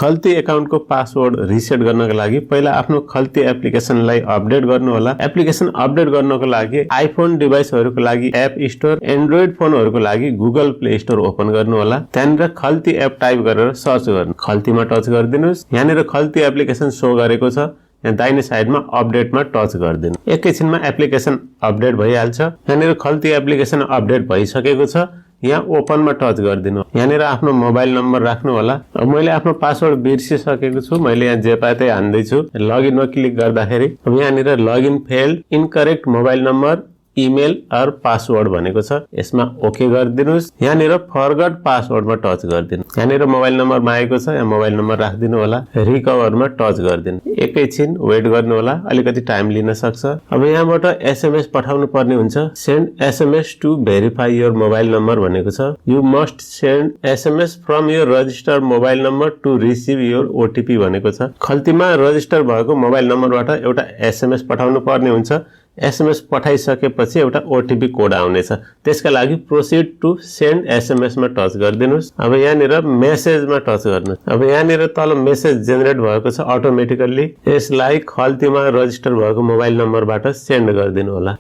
खल्ती एकाउन्टको password reset गर्नको लागि पहिला आफ्नो खल्ती एप्लिकेसनलाई अपडेट गर्नु होला। एप्लिकेसन अपडेट गर्नको लागि आइफोन डिभाइसहरुको लागि एप स्टोर, एन्ड्रोइड फोनहरुको लागि गुगल प्ले स्टोर ओपन गर्नु होला। त्यहाँनिर खल्ती एप टाइप गरेर सर्च गर्नु। खल्तीमा टच गरिदिनुस्। यहाँनिर खल्ती एप्लिकेसन शो गरेको छ। यहाँ दाहिने साइडमा अपडेटमा टच गरिदिनु। एकैछिनमा एप्लिकेसन अपडेट भइहाल्छ। यहाँनिर खल्ती एप्लिकेसन अपडेट भइसकेको छ। यहाँ ओपनमा टच गरिदिनु। यहाँनिर आफ्नो मोबाइल नम्बर राख्नु होला। अब मैले आफ्नो पासवर्ड बिर्सिसकेको छु। मैले यहाँ जे पाए त्यही हान्दै छु। लगइनमा क्लिक गर्दाखेरि अब यहाँनिर login failed, incorrect mobile number, email और पासवर्ड भनेको छ। यसमा ओके गरिदिनुस्। यहाँनिर फरगट पासवर्डमा टच गरिदिनु। यहाँनिर मोबाइल नम्बर मागेको छ। यहाँ मोबाइल नम्बर राखिदिनु होला। रिकभरमा टच गरिदिनु। एकैछिन वेट गर्नु होला। अलिकति टाइम लिन सक्छ। अब यहाँबाट एसएमएस पठाउनु पर्ने हुन्छ। Send SMS to verify your mobile number भनेको छ। You must send SMS from your registered mobile number to receive your OTP भनेको छ। खल्तीमा रजिस्टर भएको मोबाइल नम्बरबाट एउटा एसएमएस पठाउनु पर्ने हुन्छ। एसएमएस पठाइसकेपछि एउटा ओटीपी कोड आउनेछ। त्यसका लागि प्रोसिड टु सेन्ड एसएमएस मा टच गरिदिनुस्। अब यहाँनिर मेसेजमा टच गर्नुस्। अब यहाँनिर तल मेसेज जेनेरेट भएको छ अटोमेटिकली। यसलाई खल्तीमा रजिस्टर भएको मोबाइल नम्बरबाट सेन्ड गरिदिनु होला।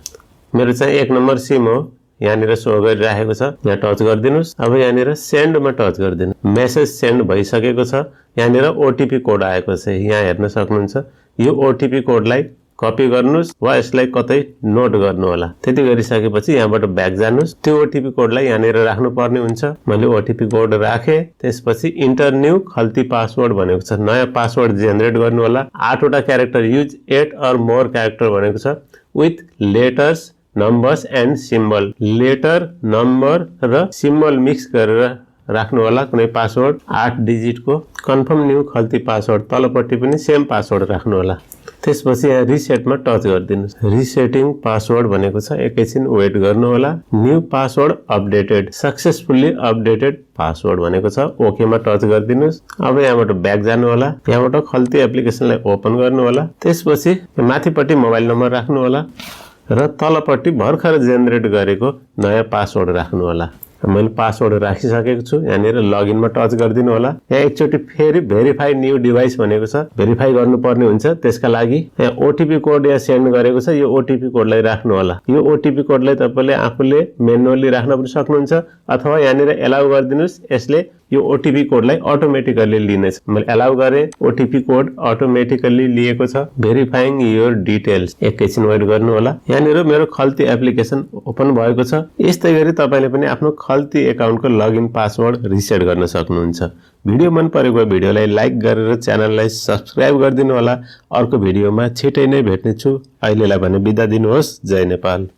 मेरो चाहिँ 1 नम्बर सिम हो। यहाँनिर शो गरिरहेको छ। यहाँ टच गरिदिनुस्। अब यहाँनिर सेन्डमा टच गरिदिनु। मेसेज सेन्ड भइसकेको छ। यहाँनिर ओटीपी कोड आएको छ। यहाँ हेर्न सक्नुहुन्छ। यो ओटीपी कोडलाई कपी गर्नुस् वा यसलाई कतै नोट गर्नु होला। त्यति गरिसकेपछि यहाँबाट ब्याक जानुस्। त्यो ओटीपी कोडलाई यहाँनिर राख्नु पर्ने हुन्छ। मैले ओटीपी कोड राखे। त्यसपछि इन्टर न्यू खल्ती पासवर्ड भनेको छ। नयाँ पासवर्ड जेनेरेट गर्नु होला। 8 वटा क्यारेक्टर युज 8 और मोर क्यारेक्टर भनेको छ। With letters, numbers and symbol. Letter, number र सिम्बल मिक्स गरेर राख्नु होला। कुनै पासवर्ड 8 डिजिटको। Confirm new Khalti password. तलपट्टि पनि सेम पासवर्ड राख्नु होला। त्यसपछि यहाँ रिसेटमा टच गरिदिनुस्। रिसेटिङ पासवर्ड भनेको छ। एकैछिन वेट गर्नु होला। New password updated, successfully updated password भनेको छ। ओकेमा टच गरिदिनुस्। अब यहाँबाट ब्याक जानु होला। यहाँबाट खल्ती एप्लिकेसनलाई ओपन गर्नु होला। त्यसपछि माथिपट्टि मोबाइल नम्बर राख्नु होला र तलपट्टि भर्खर जेनेरेट गरेको नयाँ पासवर्ड राख्नु होला। मैले पासवर्ड राखिसकेको छु। यहाँनिर लगइनमा टच गरिदिनु होला। यहाँ एकचोटि फेरि भेरिफाई न्यू डिभाइस भनेको छ। भेरिफाई गर्नुपर्ने हुन्छ। त्यसका लागि यहाँ ओटीपी कोड यहाँ सेन्ड गरेको छ। यो ओटीपी कोडलाई राख्नु होला। यो ओटीपी कोडलाई तपाईले आफूले म्यानुअली राख्न पनि सक्नुहुन्छ अथवा यहाँनिर एलाउ गरिदिनुस्। यसले यो ओटीपी कोडलाई अटोमेटिकली लिनेछ। मैले एलाउ गरे। ओटीपी कोड अटोमेटिकली लिएको छ। Verifying your details. एकैछिन वेट गर्नु होला। यहाँनिर मेरो खल्ती एप्लिकेसन ओपन भएको छ। यस्तै गरी तपाईले पनि आफ्नो खल्ती एकाउन्टको लगइन पासवर्ड रिसेट गर्न सक्नुहुन्छ। भिडियो मन परेको भिडियोलाई लाइक गरेर च्यानललाई सब्स्क्राइब गरिदिनु होला। अर्को भिडियोमा छिटै नै भेट्ने छु। अहिलेलाई भने बिदा दिनुहोस्। जय नेपाल।